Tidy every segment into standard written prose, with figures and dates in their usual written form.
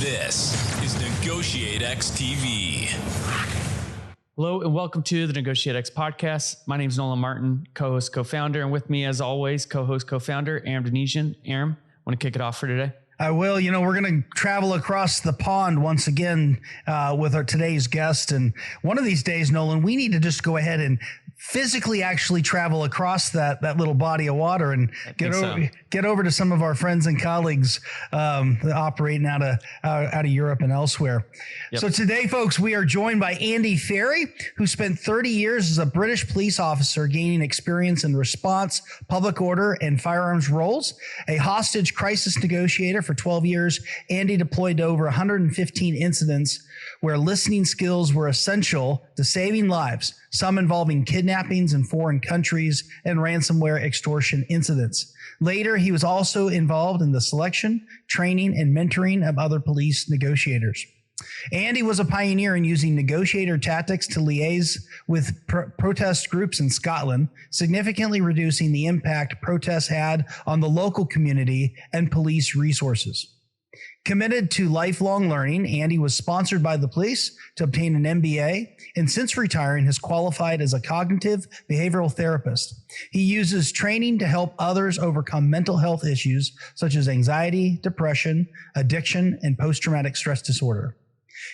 This is NEGOTIATEx TV. Hello and welcome to the NEGOTIATEx podcast. My name is Nolan Martin, co-host, co-founder, and with me as always, co-host, co-founder, Aram Donigian. Aram, want to kick it off for today? I will. You know, we're going to travel across the pond once again with our today's guest. And one of these days, Nolan, we need to just go ahead and physically actually travel across that little body of water and get over to some of our friends and colleagues operating out of Europe and elsewhere. Yep. So today, folks, we are joined by Andy Fairie, who spent 30 years as a British police officer, gaining experience in response, public order, and firearms roles. A hostage crisis negotiator for 12 years, Andy deployed to over 115 incidents where listening skills were essential to saving lives, some involving kidnappings in foreign countries and ransomware extortion incidents. Later, he was also involved in the selection, training, and mentoring of other police negotiators. Andy was a pioneer in using negotiator tactics to liaise with protest groups in Scotland, significantly reducing the impact protests had on the local community and police resources. Committed to lifelong learning, Andy was sponsored by the police to obtain an MBA, and since retiring has qualified as a cognitive behavioral therapist. He uses training to help others overcome mental health issues such as anxiety, depression, addiction, and post-traumatic stress disorder.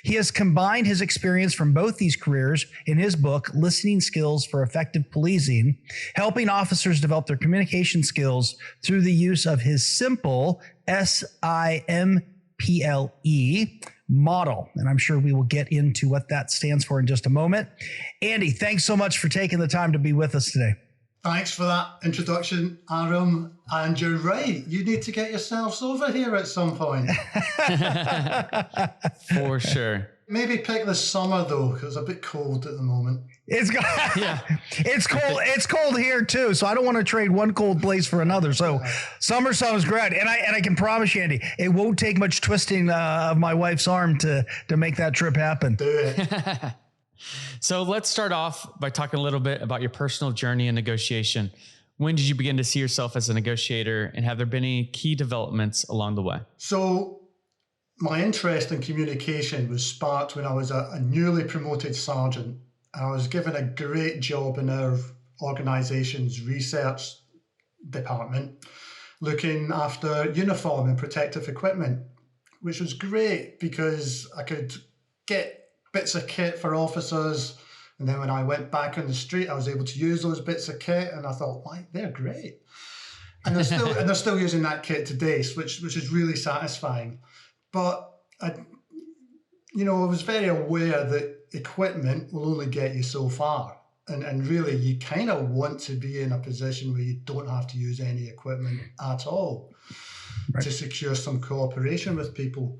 He has combined his experience from both these careers in his book, Listening Skills for Effective Policing, helping officers develop their communication skills through the use of his simple SIMPLE model. And I'm sure we will get into what that stands for in just a moment. Andy, thanks so much for taking the time to be with us today. Thanks for that introduction, Aram. And you're right, you need to get yourselves over here at some point. For sure. Maybe pick the summer though, because it's a bit cold at the moment. It's cold. It's cold here too. So I don't want to trade one cold place for another. So summer sounds great. And I can promise you, Andy, it won't take much twisting of my wife's arm to make that trip happen. Do it. So let's start off by talking a little bit about your personal journey in negotiation. When did you begin to see yourself as a negotiator, and have there been any key developments along the way? So my interest in communication was sparked when I was a newly promoted sergeant. I was given a great job in our organisation's research department, looking after uniform and protective equipment, which was great because I could get bits of kit for officers, and then when I went back on the street, I was able to use those bits of kit, and I thought, why, they're great. And they're still using that kit today, which is really satisfying. But I was very aware that equipment will only get you so far. And really, you kind of want to be in a position where you don't have to use any equipment at all to secure some cooperation with people.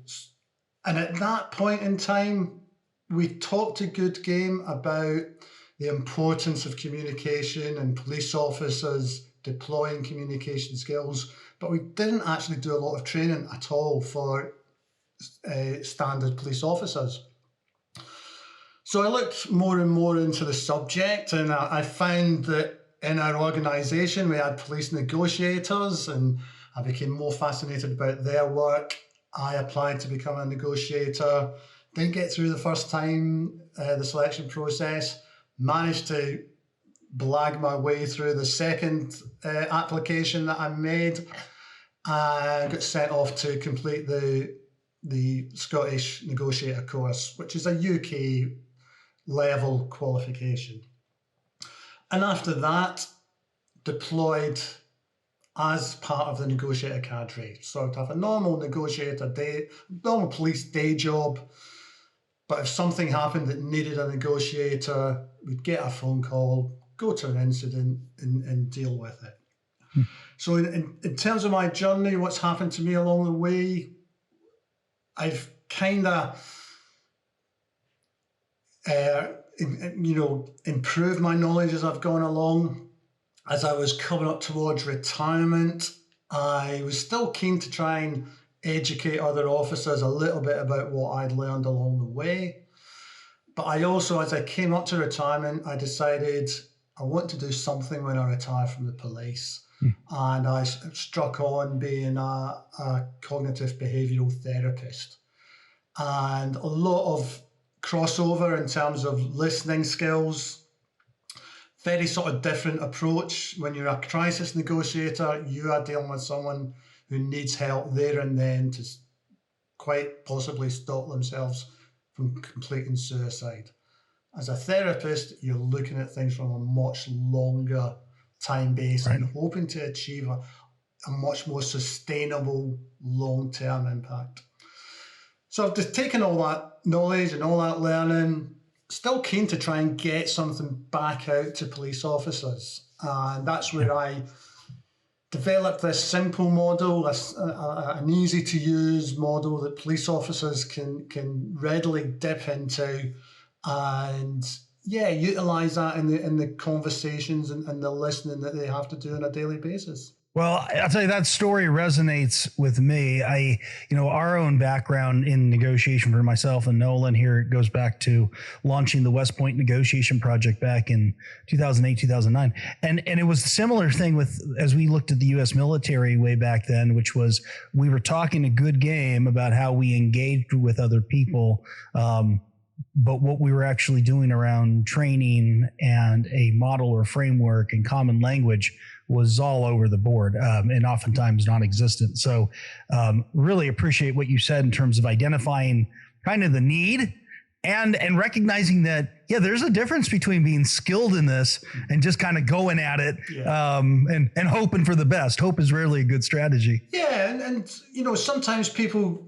And at that point in time, we talked a good game about the importance of communication and police officers deploying communication skills, but we didn't actually do a lot of training at all for standard police officers. So I looked more and more into the subject, and I found that in our organisation we had police negotiators, and I became more fascinated about their work. I applied to become a negotiator. Didn't get through the first time, the selection process, managed to blag my way through the second application that I made, and got sent off to complete the Scottish negotiator course, which is a UK level qualification. And after that, deployed as part of the negotiator cadre. So to have a normal normal police day job. But if something happened that needed a negotiator, we'd get a phone call, go to an incident and deal with it. So in terms of my journey, what's happened to me along the way, I've kind of, improved my knowledge as I've gone along. As I was coming up towards retirement, I was still keen to try and educate other officers a little bit about what I'd learned along the way. But I also, as I came up to retirement, I decided I want to do something when I retire from the police. And I struck on being a cognitive behavioural therapist. and a lot of crossover in terms of listening skills. Very sort of different approach. When you're a crisis negotiator, you are dealing with someone who needs help there and then to quite possibly stop themselves from completing suicide. As a therapist, you're looking at things from a much longer time base and hoping to achieve a much more sustainable long-term impact. So I've just taken all that knowledge and all that learning, still keen to try and get something back out to police officers. And that's where I developed this simple model, an easy to use model that police officers can readily dip into and utilize that in the conversations and the listening that they have to do on a daily basis. Well, I'll tell you, that story resonates with me. Our own background in negotiation for myself and Nolan here, it goes back to launching the West Point Negotiation Project back in 2008, 2009. And it was a similar thing as we looked at the U.S. military way back then, which was we were talking a good game about how we engaged with other people. But what we were actually doing around training and a model or framework and common language was all over the board and oftentimes non-existent. So really appreciate what you said in terms of identifying kind of the need and recognizing that, there's a difference between being skilled in this and just kind of going at it and hoping for the best. Hope is rarely a good strategy. Yeah. And sometimes people,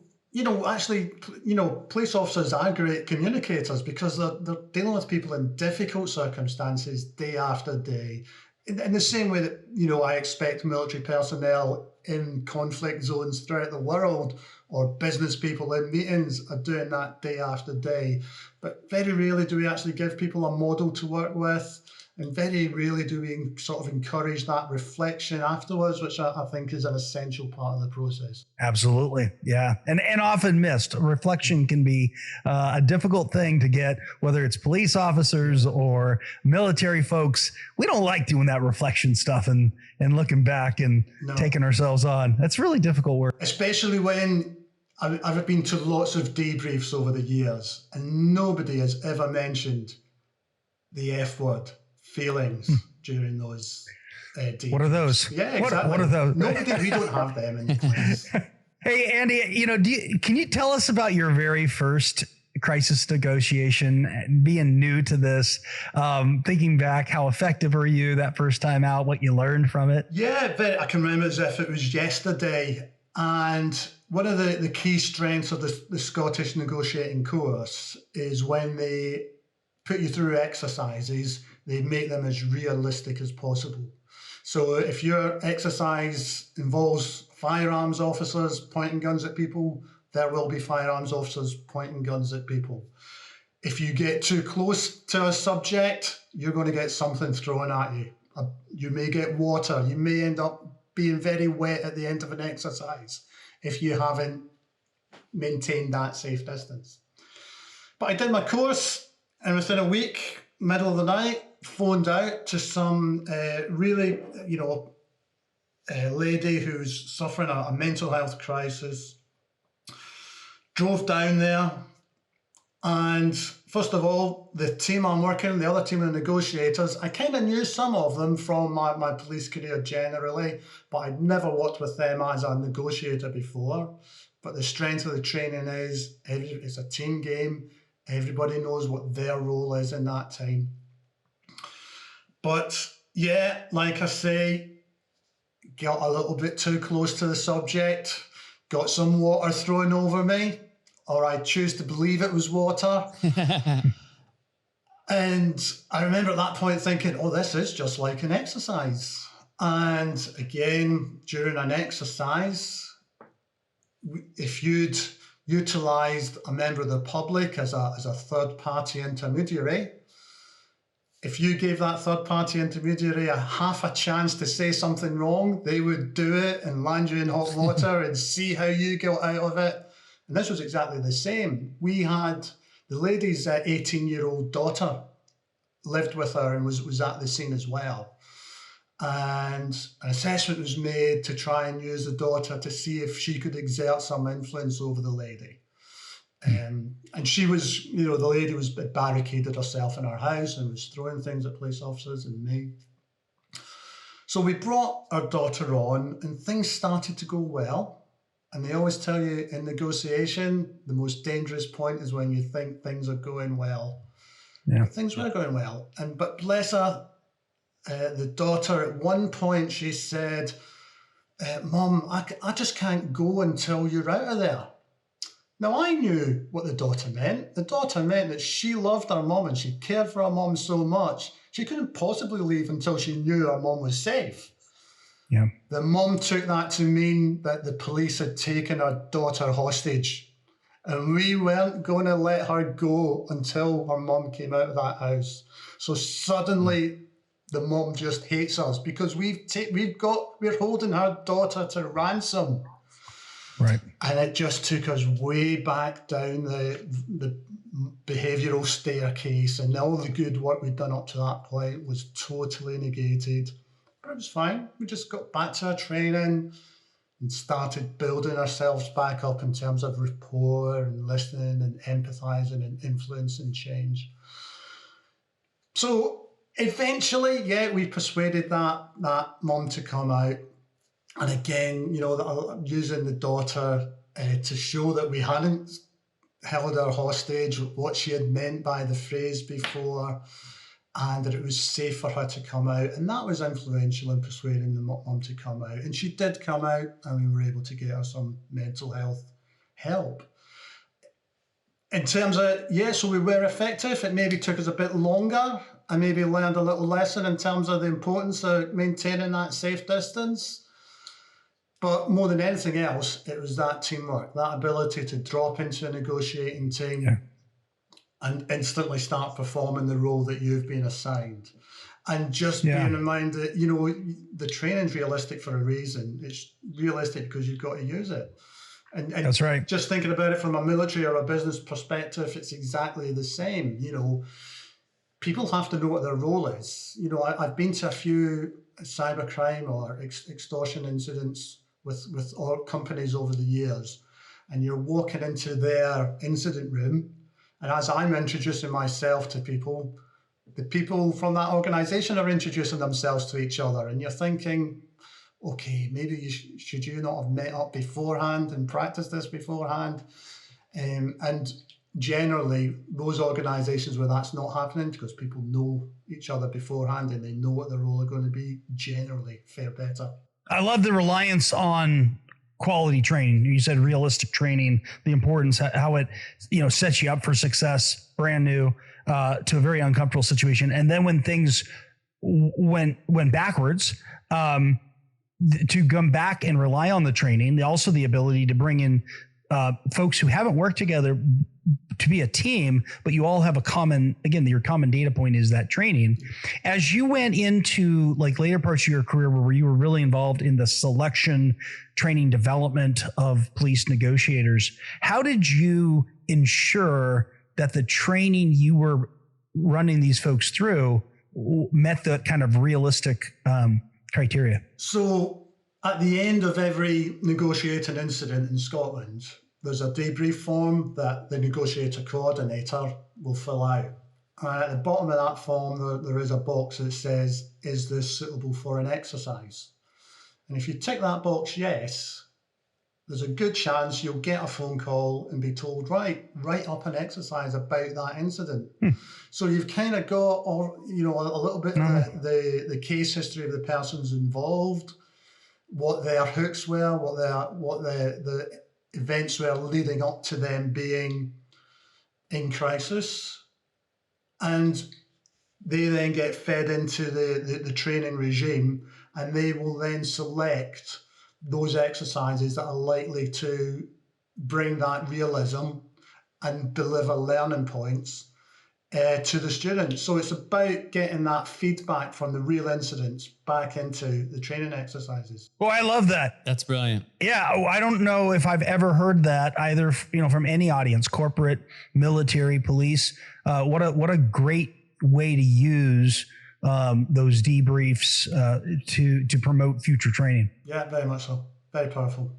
police officers are great communicators because they're dealing with people in difficult circumstances day after day. In the same way that, I expect military personnel in conflict zones throughout the world or business people in meetings are doing that day after day. But very rarely do we actually give people a model to work with. And very rarely do we sort of encourage that reflection afterwards, which I think is an essential part of the process. Absolutely. Yeah. And often missed. Reflection can be a difficult thing to get, whether it's police officers or military folks. We don't like doing that reflection stuff and looking back and taking ourselves on. That's really difficult work. Especially when I've been to lots of debriefs over the years and nobody has ever mentioned the F word. Feelings during those debriefs. What are those? Yeah, exactly. What are those? We don't have them in place. Hey, Andy, can you tell us about your very first crisis negotiation, being new to this, thinking back, how effective were you that first time out, what you learned from it? Yeah, but I can remember as if it was yesterday. And one of the key strengths of the Scottish negotiating course is when they put you through exercises, they make them as realistic as possible. So if your exercise involves firearms officers pointing guns at people, there will be firearms officers pointing guns at people. If you get too close to a subject, you're going to get something thrown at you. You may get water. You may end up being very wet at the end of an exercise if you haven't maintained that safe distance. But I did my course, and within a week, middle of the night, phoned out to some lady who's suffering a mental health crisis. Drove down there, and first of all, the team I'm working, the other team of negotiators, I kind of knew some of them from my police career generally, but I'd never worked with them as a negotiator before. But the strength of the training is it's a team game. Everybody knows what their role is in that time. But yeah, like I say, got a little bit too close to the subject, got some water thrown over me, or I choose to believe it was water. And I remember at that point thinking, this is just like an exercise. And again, during an exercise, if you'd utilised a member of the public as a third-party intermediary, if you gave that third-party intermediary a half a chance to say something wrong, they would do it and land you in hot water and see how you got out of it. And this was exactly the same. We had the lady's 18-year-old daughter lived with her and was at the scene as well. And an assessment was made to try and use the daughter to see if she could exert some influence over the lady. And she was, the lady was barricaded herself in her house and was throwing things at police officers and me. So we brought our daughter on and things started to go well. And they always tell you in negotiation, the most dangerous point is when you think things are going well. Yeah. But things were going well. But bless her, the daughter, at one point she said, Mom, I just can't go until you're out of there. Now, I knew what the daughter meant. The daughter meant that she loved her mom and she cared for her mom so much, she couldn't possibly leave until she knew her mom was safe. Yeah. The mom took that to mean that the police had taken her daughter hostage and we weren't going to let her go until her mom came out of that house. So suddenly the mom just hates us because we're holding her daughter to ransom. Right. And it just took us way back down the behavioural staircase, and all the good work we'd done up to that point was totally negated. But it was fine. We just got back to our training and started building ourselves back up in terms of rapport and listening and empathising and influence and change. So eventually, we persuaded that mom to come out. And again, using the daughter to show that we hadn't held her hostage, what she had meant by the phrase before, and that it was safe for her to come out. And that was influential in persuading the mom to come out. And she did come out, and we were able to get her some mental health help. In terms of, so we were effective. It maybe took us a bit longer. I maybe learned a little lesson in terms of the importance of maintaining that safe distance. But more than anything else, it was that teamwork, that ability to drop into a negotiating team and instantly start performing the role that you've been assigned. And just being in mind that, the training's realistic for a reason. It's realistic because you've got to use it. And that's right. Just thinking about it from a military or a business perspective, it's exactly the same. People have to know what their role is. I've been to a few cybercrime or extortion incidents with all companies over the years, and you're walking into their incident room, and as I'm introducing myself to people, the people from that organization are introducing themselves to each other, and you're thinking, okay, maybe should you not have met up beforehand and practiced this beforehand? And generally, those organizations where that's not happening, because people know each other beforehand and they know what their role are going to be, generally fare better. I love the reliance on quality training. You said realistic training, the importance, how it, sets you up for success, brand new, to a very uncomfortable situation. And then when things went backwards, to come back and rely on the training, also the ability to bring in folks who haven't worked together to be a team, but you all have your common data point is that training. As you went into later parts of your career where you were really involved in the selection, training, development of police negotiators, how did you ensure that the training you were running these folks through met the kind of realistic criteria? So at the end of every negotiating incident in Scotland, there's a debrief form that the negotiator coordinator will fill out. And at the bottom of that form, there is a box that says, is this suitable for an exercise? And if you tick that box, yes, there's a good chance you'll get a phone call and be told, write up an exercise about that incident. So you've kind of got, a little bit of the case history of the persons involved, what their hooks were, what the events were leading up to them being in crisis, and they then get fed into the training regime, and they will then select those exercises that are likely to bring that realism and deliver learning points to the students. So it's about getting that feedback from the real incidents back into the training exercises. Well, I love that. That's brilliant. Yeah. I don't know if I've ever heard that either, from any audience, corporate, military, police. What a great way to use those debriefs to promote future training. Yeah, very much so. Very powerful.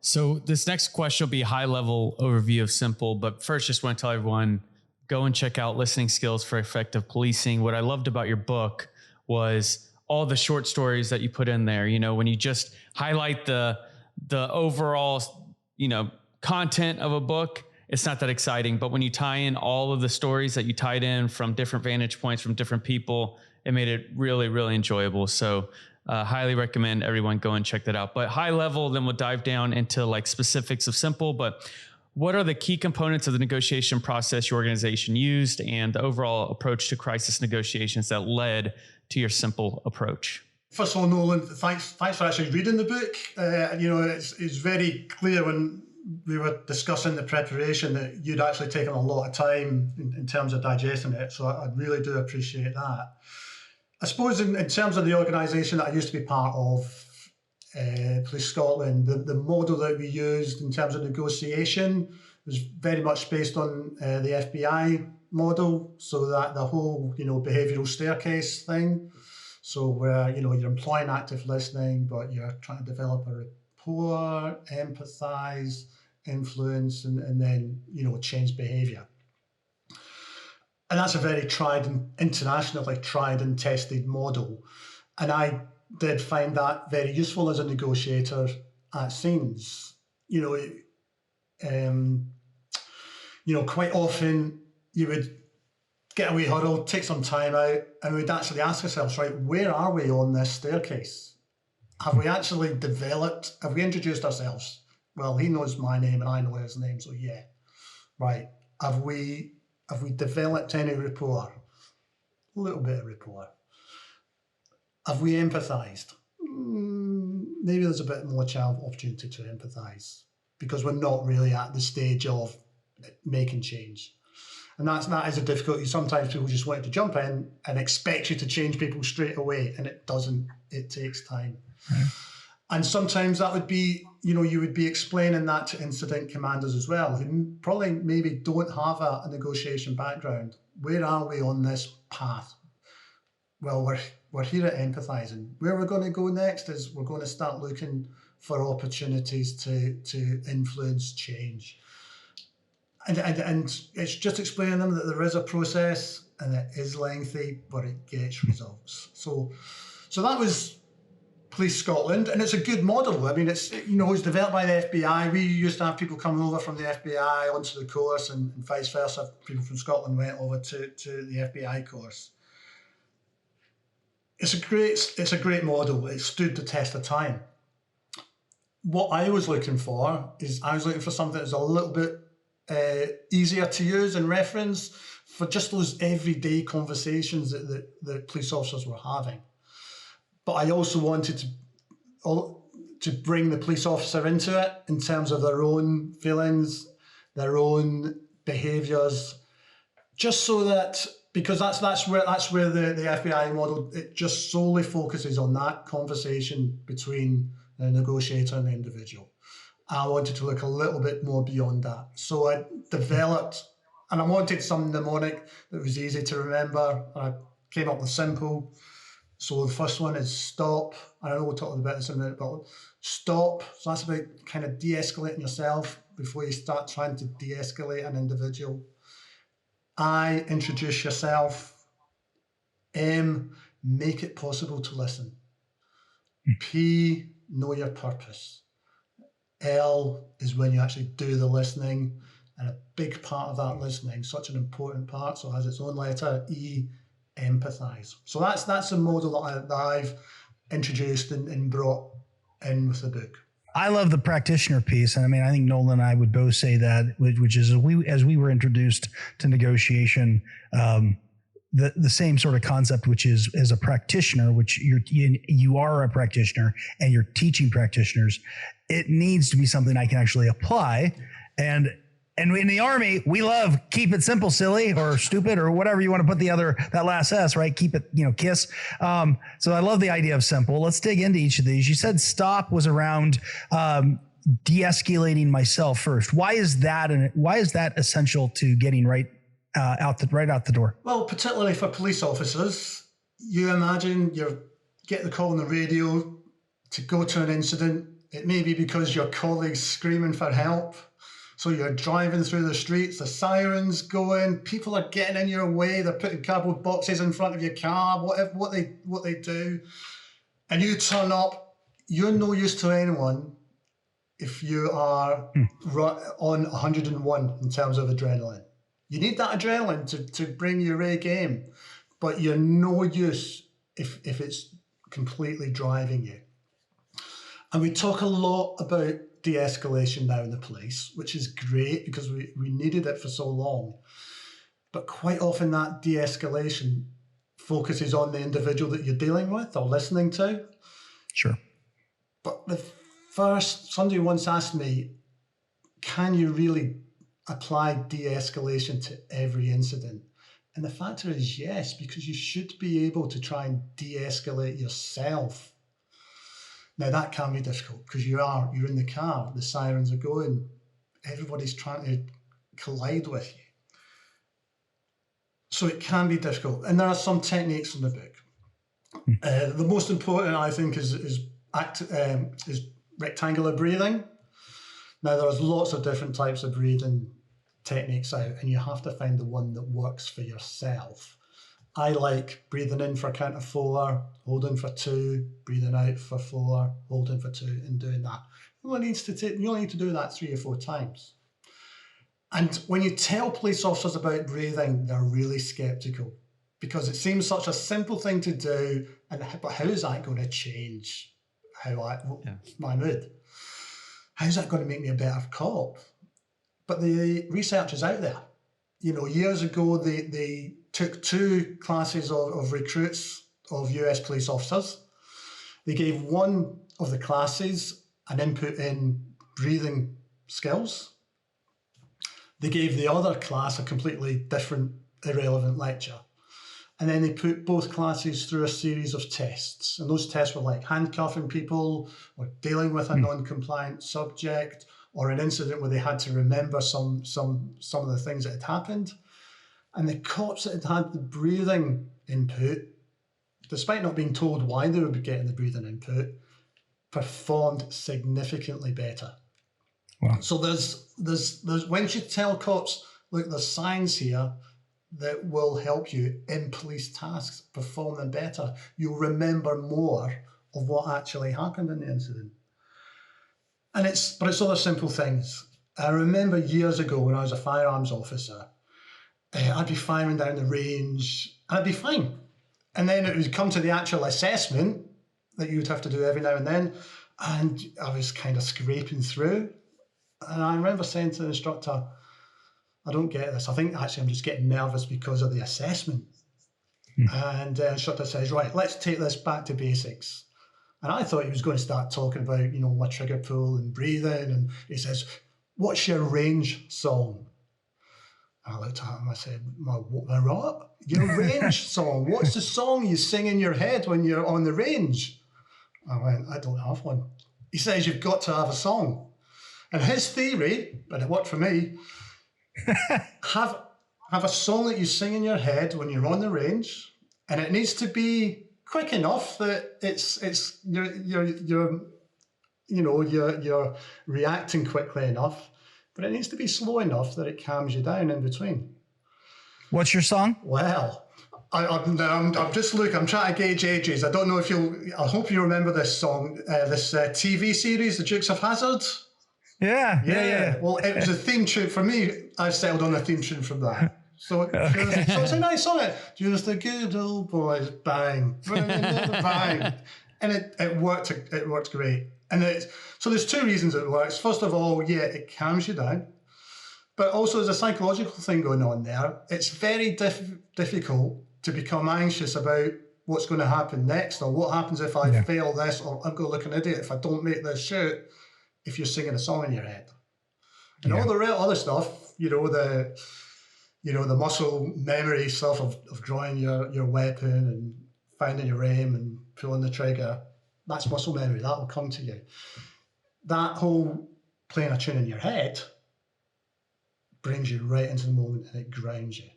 So this next question will be a high level overview of simple, but first just want to tell everyone, go and check out Listening Skills for Effective Policing. What I loved about your book was all the short stories that you put in there. You know, when you just highlight the overall, content of a book, it's not that exciting. But when you tie in all of the stories that you tied in from different vantage points from different people, it made it really, really enjoyable. So highly recommend everyone go and check that out. But high level, then we'll dive down into like specifics of simple. But what are the key components of the negotiation process your organization used and the overall approach to crisis negotiations that led to your simple approach? First of all, Nolan, thanks for actually reading the book. It's very clear when we were discussing the preparation that you'd actually taken a lot of time in terms of digesting it. So I really do appreciate that. I suppose in terms of the organisation that I used to be part of, Police Scotland, the model that we used in terms of negotiation was very much based on the FBI model. So that the whole, behavioural staircase thing. So where, you're employing active listening, but you're trying to develop a rapport, empathise, influence, and then, change behaviour. And that's a very internationally tried and tested model. And I did find that very useful as a negotiator at scenes. Quite often you would get a wee huddle, take some time out, and we'd actually ask ourselves, right, where are we on this staircase? Have we actually have we introduced ourselves? Well, he knows my name and I know his name, so yeah. Right, have we developed any rapport? A little bit of rapport. Have we empathised? Maybe there's a bit more opportunity to empathise because we're not really at the stage of making change. And that is a difficulty. Sometimes people just want to jump in and expect you to change people straight away, and it doesn't. It takes time. Right. And sometimes that would be, you would be explaining that to incident commanders as well, who probably maybe don't have a negotiation background. Where are we on this path? Well, we're here at empathising. Where we're going to go next is we're going to start looking for opportunities to influence change. And it's just explaining them that there is a process and it is lengthy, but it gets results. So that was Police Scotland, and it's a good model. I mean, it's developed by the FBI. We used to have people coming over from the FBI onto the course, and vice versa. People from Scotland went over to the FBI course. It's a great model. It stood the test of time. What I was looking for something that's a little bit easier to use and reference for just those everyday conversations that police officers were having. But I also wanted to bring the police officer into it in terms of their own feelings, their own behaviours, just so that, because that's where the FBI model, it just solely focuses on that conversation between the negotiator and the individual. I wanted to look a little bit more beyond that. So I developed, and I wanted some mnemonic that was easy to remember. I came up with simple. So the first one is stop. I know we'll talk about this in a minute, but stop. So that's about kind of de-escalating yourself before you start trying to de-escalate an individual. I, introduce yourself. M, make it possible to listen. P, know your purpose. L is when you actually do the listening, and a big part of that listening, such an important part, so it has its own letter, E, empathise. So that's a model that I've introduced and brought in with the book. I love the practitioner piece. And I mean, I think Nolan and I would both say that, which is as we were introduced to negotiation, the same sort of concept, which is as a practitioner, which you are a practitioner and you're teaching practitioners, it needs to be something I can actually apply. And in the Army, we love keep it simple, silly, or stupid, or whatever you want to put that last S, right? Keep it, KISS. So I love the idea of simple. Let's dig into each of these. You said stop was around de-escalating myself first. Why is that essential to getting right out the door? Well, particularly for police officers, you imagine you get the call on the radio to go to an incident, It may be because your colleague's screaming for help. So you're driving through the streets, the sirens going, people are getting in your way, they're putting cardboard boxes in front of your car, what they do. And you turn up, you're no use to anyone if you are on 101 in terms of adrenaline. You need that adrenaline to bring your A game, but you're no use if it's completely driving you. And we talk a lot about de-escalation now in the police, which is great because we needed it for so long. But quite often that de-escalation focuses on the individual that you're dealing with or listening to. Sure. But somebody once asked me, can you really apply de-escalation to every incident? And the factor is yes, because you should be able to try and de-escalate yourself. Now that can be difficult because you're in the car, the sirens are going, everybody's trying to collide with you. So it can be difficult. And there are some techniques in the book. The most important, I think, is rectangular breathing. Now there's lots of different types of breathing techniques out, and you have to find the one that works for yourself. I like breathing in for a count of 4, holding for 2, breathing out for 4, holding for 2, and doing that. You only need to do that 3 or 4 times. And when you tell police officers about breathing, they're really skeptical because it seems such a simple thing to do. But how is that going to change my mood? How's that going to make me a better cop? But the research is out there. You know, years ago, they took 2 classes of recruits of US police officers. They gave one of the classes an input in breathing skills. They gave the other class a completely different, irrelevant lecture. And then they put both classes through a series of tests. And those tests were like handcuffing people or dealing with a non-compliant subject or an incident where they had to remember some of the things that had happened. And the cops that had the breathing input, despite not being told why they would be getting the breathing input, performed significantly better. Wow. So there's when you tell cops, look, there's signs here that will help you in police tasks perform them better. You'll remember more of what actually happened in the incident. But it's other simple things. I remember years ago when I was a firearms officer, I'd be firing down the range and I'd be fine. And then it would come to the actual assessment that you'd have to do every now and then. And I was kind of scraping through. And I remember saying to the instructor, I don't get this. I think actually I'm just getting nervous because of the assessment. And the instructor says, right, let's take this back to basics. And I thought he was going to start talking about, you know, my trigger pull and breathing. And he says, what's your range song? And I looked at him and I said, my what? Your range song. What's the song you sing in your head when you're on the range? I went, I don't have one. He says, you've got to have a song. And his theory, but it worked for me, have a song that you sing in your head when you're on the range, and it needs to be quick enough that you're reacting quickly enough, but it needs to be slow enough that it calms you down in between. What's your song? Well, I'm just looking. I'm trying to gauge ages. I don't know if I hope you remember this song, this TV series, The Dukes of Hazzard. Yeah. Well, it was a theme tune for me. I settled on a theme tune from that. So it's a nice song. Just the good old boys, bang, bang, and it worked. It worked great. And so there's 2 reasons it works. First of all, it calms you down, but also there's a psychological thing going on there. It's very difficult to become anxious about what's going to happen next, or what happens if I fail this, or I'm going to look an idiot if I don't make this shoot. If you're singing a song in your head, and all the real other stuff, the muscle memory stuff of drawing your weapon and finding your aim and pulling the trigger, that's muscle memory. That will come to you. That whole playing a tune in your head brings you right into the moment and it grounds you.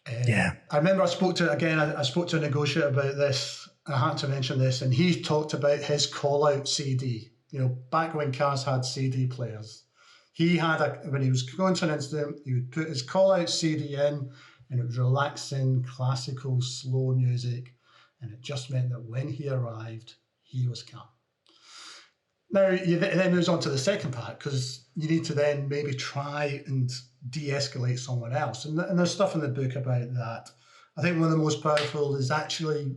I remember I spoke to a negotiator about this. I had to mention this, and he talked about his call-out CD. back when cars had CD players. When he was going to an incident, he would put his call-out CD in, and it was relaxing, classical, slow music, and it just meant that when he arrived, he was calm. Now, it then moves on to the second part, because you need to then maybe try and de-escalate someone else. And there's stuff in the book about that. I think one of the most powerful is actually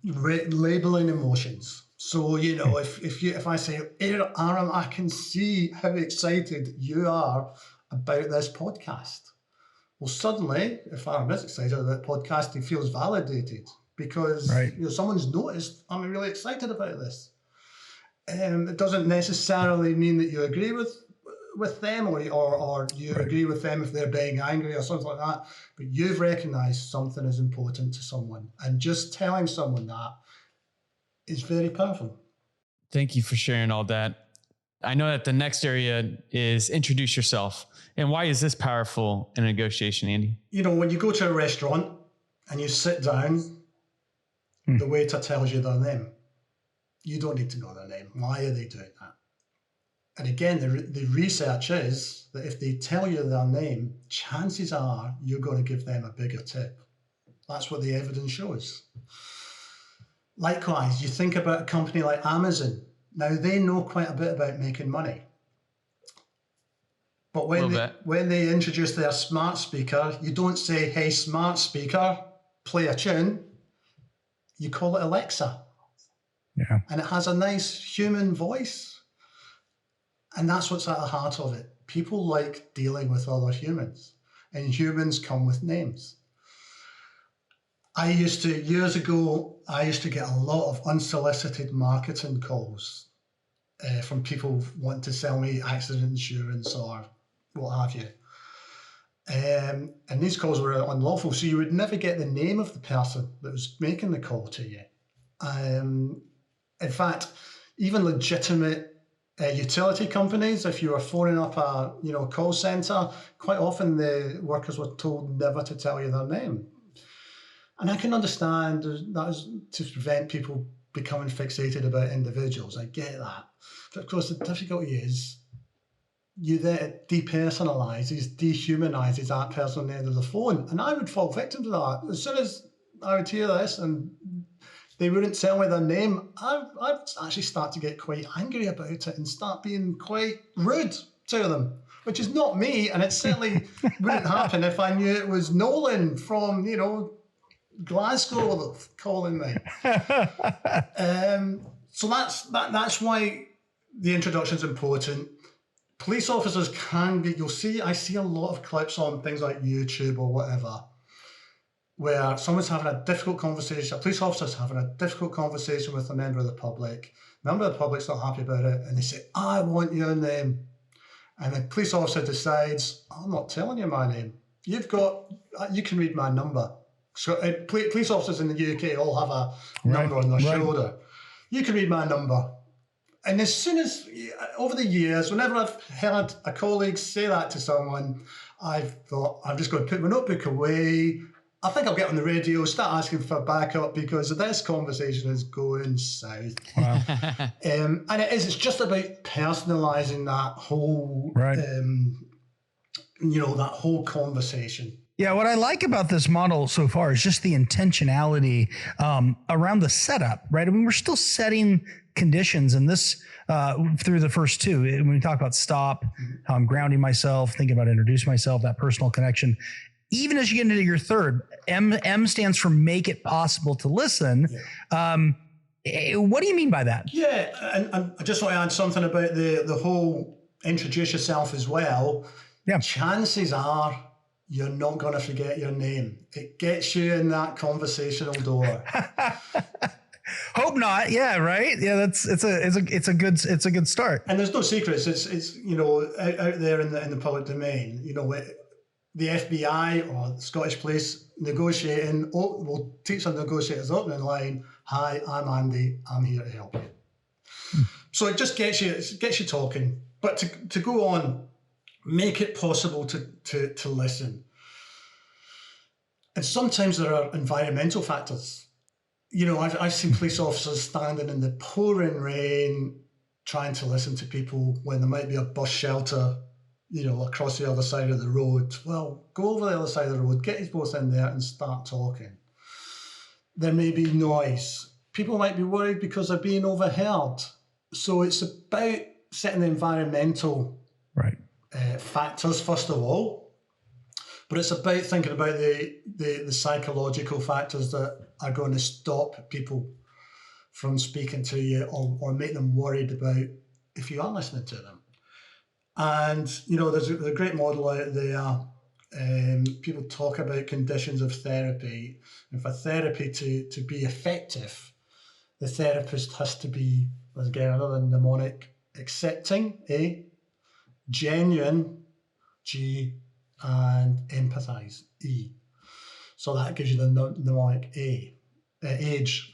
labeling emotions. So, if I say, Aram, I can see how excited you are about this podcast. Well, suddenly, if Aram is excited about the podcast, he feels validated because someone's noticed I'm really excited about this. It doesn't necessarily mean that you agree with them or you agree with them if they're being angry or something like that, but you've recognized something is important to someone, and just telling someone that is very powerful. Thank you for sharing all that. I know that the next area is introduce yourself. And why is this powerful in a negotiation, Andy? When you go to a restaurant and you sit down, the waiter tells you their name. You don't need to know their name. Why are they doing that? And again, the research is that if they tell you their name, chances are you're going to give them a bigger tip. That's what the evidence shows. Likewise, you think about a company like Amazon. Now, they know quite a bit about making money. But when they introduce their smart speaker, you don't say, hey, smart speaker, play a tune. You call it Alexa. Yeah. And it has a nice human voice. And that's what's at the heart of it. People like dealing with other humans, and humans come with names. Years ago, I used to get a lot of unsolicited marketing calls from people wanting to sell me accident insurance or what have you. And these calls were unlawful, so you would never get the name of the person that was making the call to you. In fact, even legitimate utility companies, if you were phoning up a call center, quite often the workers were told never to tell you their name. And I can understand that is to prevent people becoming fixated about individuals. I get that. But of course, the difficulty is you then depersonalizes, dehumanizes that person on the end of the phone. And I would fall victim to that. As soon as I would hear this and they wouldn't tell me their name, I'd actually start to get quite angry about it and start being quite rude to them, which is not me. And it certainly wouldn't happen if I knew it was Nolan from, Glasgow calling me. So that's why the introduction is important. Police officers can be, I see a lot of clips on things like YouTube or whatever, where someone's having a difficult conversation, a police officer's having a difficult conversation with a member of the public. A member of the public's not happy about it, and they say, I want your name. And the police officer decides, I'm not telling you my name. You can read my number. So police officers in the UK all have a number on their shoulder. You can read my number. And as soon as, over the years, whenever I've heard a colleague say that to someone, I've thought, I'm just going to put my notebook away. I think I'll get on the radio, start asking for backup because this conversation is going south. Wow. And it's just about personalizing that whole, that whole conversation. Yeah, what I like about this model so far is just the intentionality around the setup, right? I mean, we're still setting conditions in this through the first two. When we talk about stop, how I'm grounding myself, thinking about introducing myself, that personal connection. Even as you get into your third, M stands for make it possible to listen. Yeah. What do you mean by that? Yeah, and I just want to add something about the whole introduce yourself as well. Yeah. Chances are you're not going to forget your name. It gets you in that conversational door. Hope not. Yeah. Right. Yeah. It's a good start. And there's no secrets. It's out there in the public domain. The FBI or the Scottish Police negotiating will teach the negotiators opening line. Hi, I'm Andy. I'm here to help you. So it just gets you talking. But to go on, make it possible to listen. And sometimes there are environmental factors. I've seen police officers standing in the pouring rain trying to listen to people when there might be a bus shelter, across the other side of the road. Well, go over the other side of the road, get us both in there and start talking. There may be noise. People might be worried because they're being overheard. So it's about setting the environmental factors, first of all, but it's about thinking about the psychological factors that are going to stop people from speaking to you or make them worried about if you are listening to them. And, there's a great model out there. People talk about conditions of therapy. And for therapy to be effective, the therapist has to be, again, another mnemonic, accepting, A, genuine, G, and empathize, E. So that gives you the mnemonic age.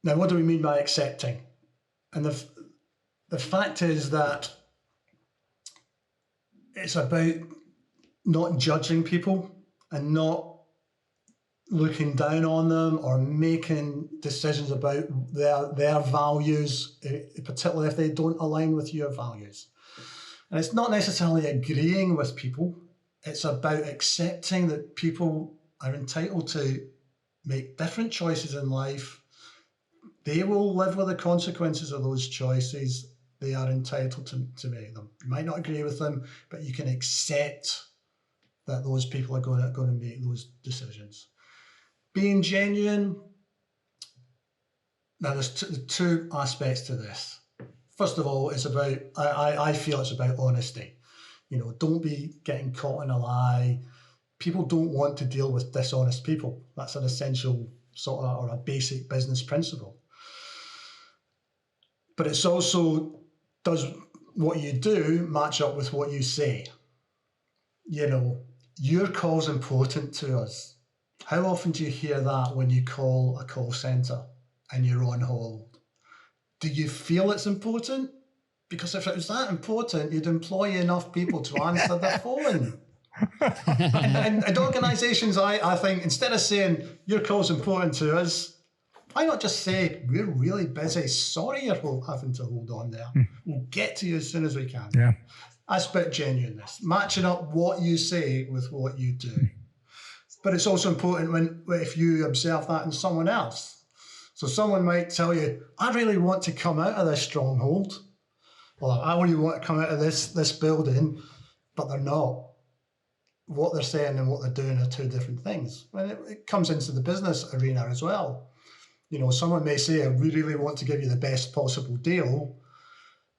Now, what do we mean by accepting? And the fact is that it's about not judging people and not looking down on them or making decisions about their values, particularly if they don't align with your values. And it's not necessarily agreeing with people. It's about accepting that people are entitled to make different choices in life. They will live with the consequences of those choices. They are entitled to make them. You might not agree with them, but you can accept that those people are going to make those decisions. Being genuine. Now, there's two aspects to this. First of all, it's about, I feel it's about honesty. Don't be getting caught in a lie. People don't want to deal with dishonest people. That's an essential or a basic business principle. But it's also, does what you do match up with what you say? Your call's important to us. How often do you hear that when you call a call centre and you're on hold? Do you feel it's important? Because if it was that important, you'd employ enough people to answer the phone. and organisations, I think, instead of saying your call's important to us, why not just say, we're really busy. Sorry you're having to hold on there. We'll get to you as soon as we can. Yeah. That's about genuineness, matching up what you say with what you do. But it's also important if you observe that in someone else. So someone might tell you, I really want to come out of this stronghold. Or I really want to come out of this building, but they're not. What they're saying and what they're doing are two different things. And it comes into the business arena as well. Someone may say, I really want to give you the best possible deal,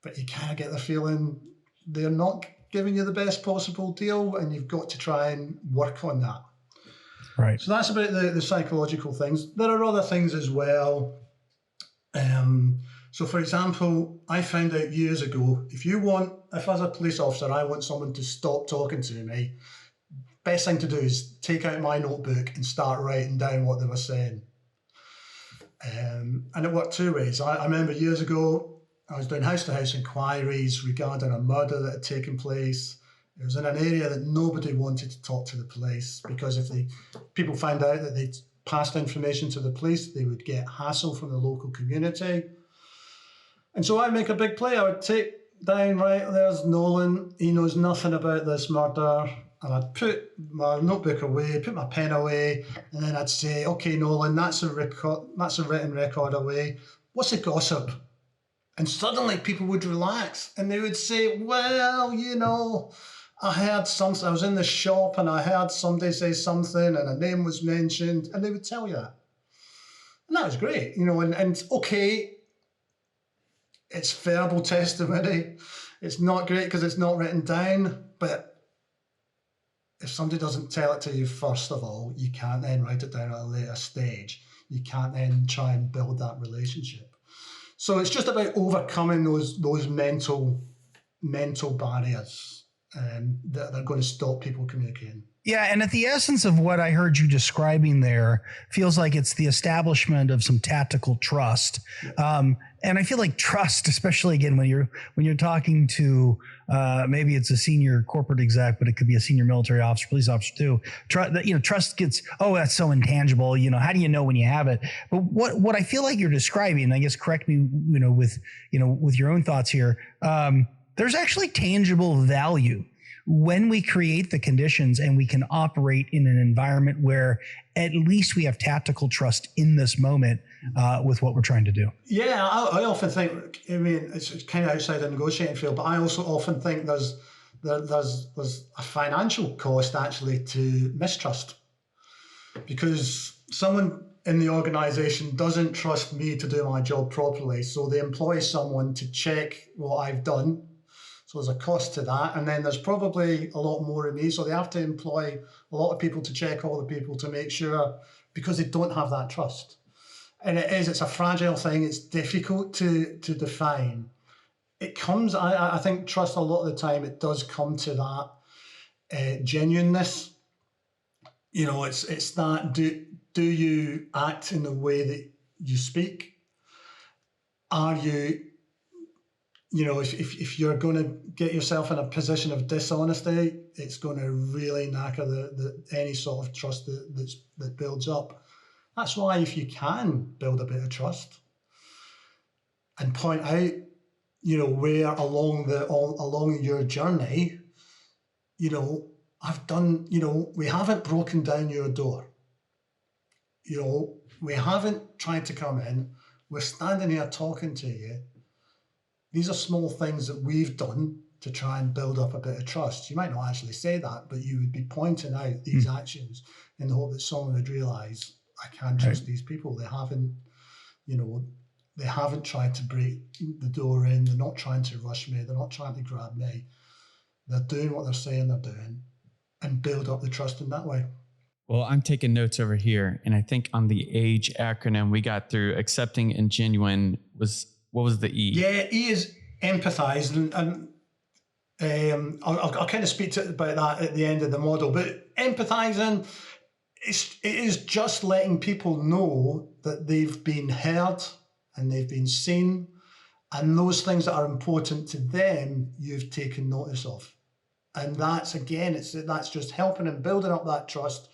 but you kind of get the feeling they're not giving you the best possible deal, and you've got to try and work on that. Right. So that's about the psychological things. There are other things as well. So, for example, I found out years ago, if as a police officer, I want someone to stop talking to me, best thing to do is take out my notebook and start writing down what they were saying. And it worked two ways. I remember years ago, I was doing house-to-house inquiries regarding a murder that had taken place. It was in an area that nobody wanted to talk to the police, because if people found out that they'd passed information to the police, they would get hassle from the local community. And so I'd make a big play. I would take down, right, there's Nolan. He knows nothing about this murder. And I'd put my notebook away, put my pen away, and then I'd say, okay, Nolan, that's a written record away. What's the gossip? And suddenly people would relax and they would say, well, I heard something. I was in the shop and I heard somebody say something and a name was mentioned, and they would tell you that. And that was great, and okay, it's verbal testimony. It's not great because it's not written down, but if somebody doesn't tell it to you, first of all, you can't then write it down at a later stage. You can't then try and build that relationship. So it's just about overcoming those mental barriers that are going to stop people communicating. Yeah, and at the essence of what I heard you describing there feels like it's the establishment of some tactical trust. And I feel like trust, especially again when you're talking to maybe it's a senior corporate exec, but it could be a senior military officer, police officer too. Trust gets, oh, that's so intangible. How do you know when you have it? But what I feel like you're describing, and I guess correct me, with your own thoughts here. There's actually tangible value when we create the conditions and we can operate in an environment where at least we have tactical trust in this moment with what we're trying to do. Yeah, I often think, it's kind of outside the negotiating field, but I also often think there's a financial cost actually to mistrust, because someone in the organization doesn't trust me to do my job properly, so they employ someone to check what I've done. So there's a cost to that. And then there's probably a lot more in me. So they have to employ a lot of people to check all the people to make sure, because they don't have that trust. And it's a fragile thing. It's difficult to define. It comes, I think trust a lot of the time, it does come to that genuineness. It's that, do you act in the way that you speak? Are you, if you're going to get yourself in a position of dishonesty, it's going to really knacker any sort of trust that builds up. That's why if you can build a bit of trust and point out, where along your journey, I've done, we haven't broken down your door. We haven't tried to come in. We're standing here talking to you. These are small things that we've done to try and build up a bit of trust. You might not actually say that, but you would be pointing out these actions in the hope that someone would realize, I can't trust these people. They haven't, they haven't tried to break the door in. They're not trying to rush me. They're not trying to grab me. They're doing what they're saying they're doing, and build up the trust in that way. Well, I'm taking notes over here. And I think on the AGE acronym, we got through accepting and genuine what was the E? Yeah, E is empathize, and I'll kind of speak about that at the end of the model. But empathizing, it is just letting people know that they've been heard and they've been seen, and those things that are important to them, you've taken notice of. And that's, again, that's just helping and building up that trust,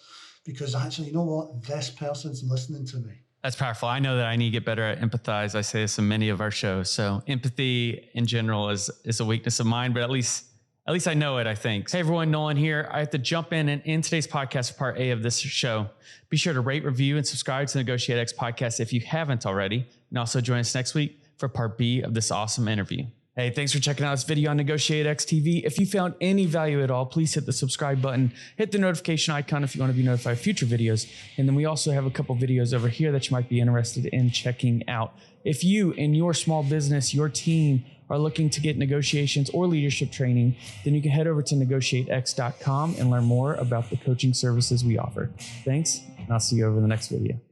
because actually, you know what? This person's listening to me. That's powerful. I know that I need to get better at empathize. I say this in many of our shows. So empathy in general is a weakness of mine, but at least I know it, I think. Hey everyone, Nolan here. I have to jump in, and in today's podcast for part A of this show, be sure to rate, review, and subscribe to the NEGOTIATEx podcast if you haven't already. And also join us next week for part B of this awesome interview. Hey, thanks for checking out this video on NEGOTIATEx TV. If you found any value at all, please hit the subscribe button, hit the notification icon if you want to be notified of future videos. And then we also have a couple videos over here that you might be interested in checking out. If you and your small business, your team are looking to get negotiations or leadership training, then you can head over to negotiatex.com and learn more about the coaching services we offer. Thanks, and I'll see you over the next video.